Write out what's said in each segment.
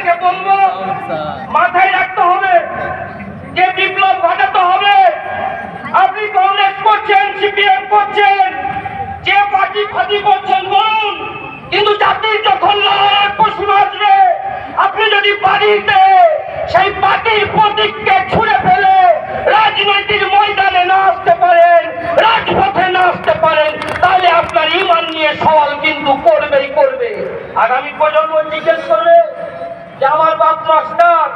আপনাকে বলবো মাথায় রাখতে হবে যে বিপ্লব ঘটাতে হবে। আপনি কংগ্রেস করছেন, সিপিএম করছেন, যে পার্টি ফাটি করছেন বলুন, কিন্তু জাতির যখন লড়াইয়ের প্রশ্ন আসবে, আপনি যদি বাড়িতে সেই পার্টির প্রতীককে ছুঁড়ে ফেলে রাজনৈতিক ময়দানে না আসতে পারেন, রাজপথে না আসতে পারেন, তাহলে আপনার ইমান নিয়ে সওয়াল কিন্তু করবেই করবে। আগামী প্রজন্ম জিজ্ঞেস করবে যে আমার বাপ মাস্টার,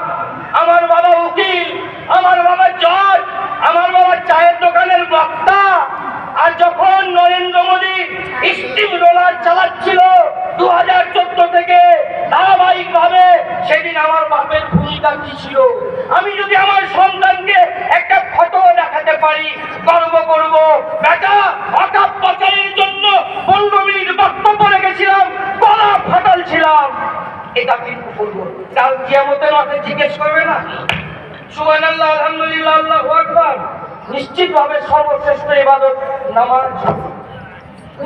আমার বাবা উকিল, আমার বাবা জজ, আমার বাবা চায়ের দোকানের বক্তা, আর যখন নরেন্দ্র মোদী স্টিম রোলার চালাচ্ছিল 2014 থেকে ধারাবাহিক ভাবে, সেদিন আমার বাপের ভূমিকা কি ছিল? আমি যদি আমার সন্তানকে একটা ফটো দেখাতে পারি, গর্ব করব। বেটা হঠাৎ পাচারের জন্য 15 মিনিট বক্তব্য রেখেছিলাম, গলা ফাটাল ছিলাম, এটা কিন্তু করবো। কাল কিয়ামতের মাঠে জিজ্ঞেস করবে না সুবহানাল্লাহ, আলহামদুলিল্লাহ, আল্লাহু আকবার। নিশ্চিতভাবে সর্বশ্রেষ্ঠ ইবাদত নামাজ,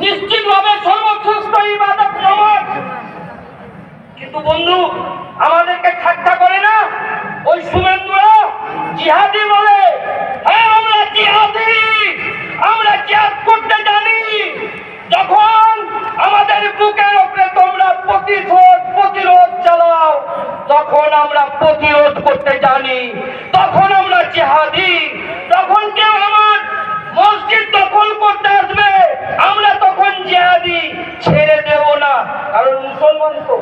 নিশ্চিতভাবে সর্বশ্রেষ্ঠ ইবাদত নামাজ। কিন্তু বন্ধু আমাদেরকে ঠাট্টা করে না ওই শুভেন্দুরা জিহাদি বলে। হ্যাঁ, আমরা জিহাদি, আমরা জিহাদ করতে জানি। যখন আমাদের বুকের উপরে তোমরা প্রতিরোধ চালাও, তখন আমরা প্রতিরোধ করতে জানি, তখন আমরা জিহাদি। তখন কেউ আমার মসজিদ দখল করতে আসবে, আমরা তখন জিহাদি, ছেড়ে দেব না। কারণ মুসলমান তো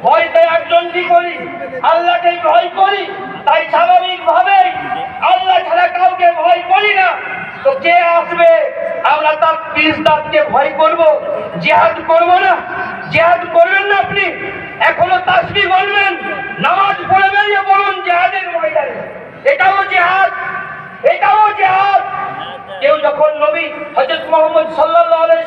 ভয়তে একজন কি করি, আল্লাহকে ভয় করি, তাই স্বাভাবিক ভাবেই আল্লাহ ছাড়া কাউকে ভয় করি না। তো কে আসবে, আমরা তার পিসদারকে ভয় করব, জিহাদ করব না? জিহাদ করবেন না আপনি? এখনো তাসবিহ বলবেন, নামাজ পড়ে বেরিয়ে বলুন জিহাদের ময়দানে, এটাও জিহাদ, এটাও জিহাদ। কেউ যখন নবী হযরত মুহাম্মদ সাল্লাল্লাহু আলাইহি